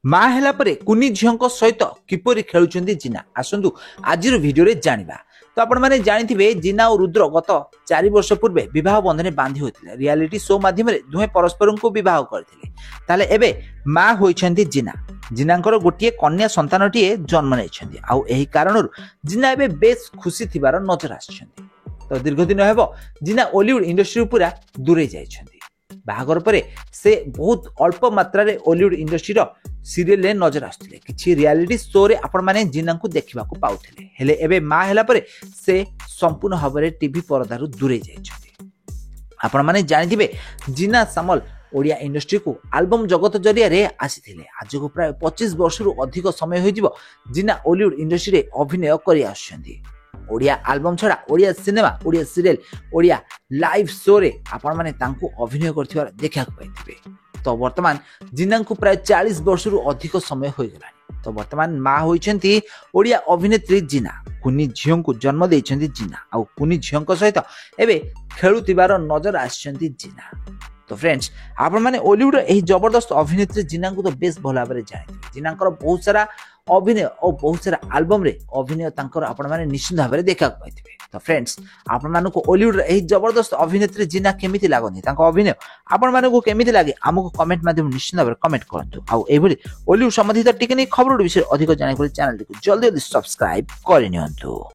ମା ହେଲା ପରେ କୁନି ଝିଅଙ୍କ ସହିତ କିପରି ଖେଳୁଛନ୍ତି ଜିନା ଆସନ୍ତୁ ଆଜିର ଭିଡିଓରେ ଜାଣିବା। ତ ଆପଣମାନେ ଜାଣିଥିବେ ଜିନା ଓ ରୁଦ୍ର ଗତ 4 ବର୍ଷ ପୂର୍ବେ ବିବାହ ବନ୍ଧନରେ ବାନ୍ଧି ହୋଇଥିଲେ। ରିଆଲିଟି ଶୋ ମାଧ୍ୟମରେ ଦୁହେଁ ପରସ୍ପରଙ୍କୁ ବିବାହ କରିଥିଲେ। ତାହେଲେ ଏବେ ମା ହୋଇଛନ୍ତି ଜିନା। ଜିନାଙ୍କର ଗୋଟିଏ କନ୍ୟା ସନ୍ତାନଟିଏ ଜନ୍ମ ନେଇଛନ୍ତି। ଆଉ ଏହି କାରଣରୁ ଜିନା ଏବେ ବେଶ ଖୁସି ଥିବାର ନଜର ଆସିଛନ୍ତି। ତ ଦୀର୍ଘ ଦିନ ହେବ ଜିନା ଓଲିଉଡ ଇଣ୍ଡଷ୍ଟ୍ରି ପୁରା ଦୂରେଇ ଯାଇଛନ୍ତି। ବାହାଘର ପରେ ସେ ବହୁତ ଅଳ୍ପ ମାତ୍ରାରେ ଓଲିଉଡ ଇଣ୍ଡଷ୍ଟ୍ରିର ସିରିଏଲରେ ନଜର ଆସୁଥିଲେ। କିଛି ରିଆଲିଟି ଶୋରେ ଆପଣମାନେ ଜିନାଙ୍କୁ ଦେଖିବାକୁ ପାଉଥିଲେ। ହେଲେ ଏବେ ମା ହେଲା ପରେ ସେ ସମ୍ପୂର୍ଣ୍ଣ ଭାବରେ ଟିଭି ପରଦାରୁ ଦୂରେଇ ଯାଇଛନ୍ତି। ଆପଣମାନେ ଜାଣିଥିବେ ଜିନା ସାମଲ ଓଡ଼ିଆ ଇଣ୍ଡଷ୍ଟ୍ରିକୁ ଆଲବମ୍ ଜଗତ ଜରିଆରେ ଆସିଥିଲେ। ଆଜକୁ ପ୍ରାୟ 25 ବର୍ଷରୁ ଅଧିକ ସମୟ ହୋଇଯିବ ଜିନା ଓଲିଉଡ ଇଣ୍ଡଷ୍ଟ୍ରିରେ ଅଭିନୟ କରି ଆସୁଛନ୍ତି। ଓଡ଼ିଆ ଆଲବମ୍ ଛଡ଼ା Odia cinema, Odia serial, Odia live ଶୋରେ ଆପଣମାନେ ତାଙ୍କୁ ଅଭିନୟ କରିଥିବାର ଦେଖିବାକୁ ପାଇଥିବେ। ତ ବର୍ତ୍ତମାନ ଜିନାଙ୍କୁ ପ୍ରାୟ 40 ବର୍ଷରୁ ଅଧିକ ସମୟ ହୋଇଗଲାଣି। ତ ବର୍ତ୍ତମାନ ମା ହୋଇଛନ୍ତି ଓଡ଼ିଆ ଅଭିନେତ୍ରୀ ଜିନା। କୁନି ଝିଅଙ୍କୁ ଜନ୍ମ ଦେଇଛନ୍ତି ଜିନା। ଆଉ କୁନି ଝିଅଙ୍କ ସହିତ ଏବେ ଖେଳୁଥିବାର ନଜର ଆସିଛନ୍ତି ଜିନା। ତ ଫ୍ରେଣ୍ଡସ୍, ଆପଣମାନେ ଓଲିଉଡର ଏହି ଜବରଦସ୍ତ ଅଭିନେତ୍ରୀ ଜିନାଙ୍କୁ ତ ବେଶ ଭଲ ଭାବରେ ଜାଣିଥିବେ। ଜିନାଙ୍କର ବହୁତ ସାରା ଅଭିନୟ ଓ ବହୁତ ସାରା ଆଲବମରେ ଅଭିନୟ ତାଙ୍କର ଆପଣମାନେ ନିଶ୍ଚିତ ଭାବରେ ଦେଖିବାକୁ ପାଇଥିବେ। ତ ଫ୍ରେଣ୍ଡସ୍, ଆପଣମାନଙ୍କୁ ଓଲିଉଡର ଏହି ଜବରଦସ୍ତ ଅଭିନେତ୍ରୀ ଜିନା କେମିତି ଲାଗନ୍ତି, ତାଙ୍କ ଅଭିନୟ ଆପଣମାନଙ୍କୁ କେମିତି ଲାଗେ, ଆମକୁ କମେଣ୍ଟ ମାଧ୍ୟମରେ ନିଶ୍ଚିତ ଭାବରେ କମେଣ୍ଟ କରନ୍ତୁ। ଆଉ ଏଇଭଳି ଓଲିଉଡ ସମ୍ବନ୍ଧିତ ଟିକେ ଖବର ବିଷୟରେ ଅଧିକ ଜାଣିବାକୁ ଚ୍ୟାନେଲଟିକୁ ଜଲ୍ଦି ସବସ୍କ୍ରାଇବ କରିନିଅନ୍ତୁ।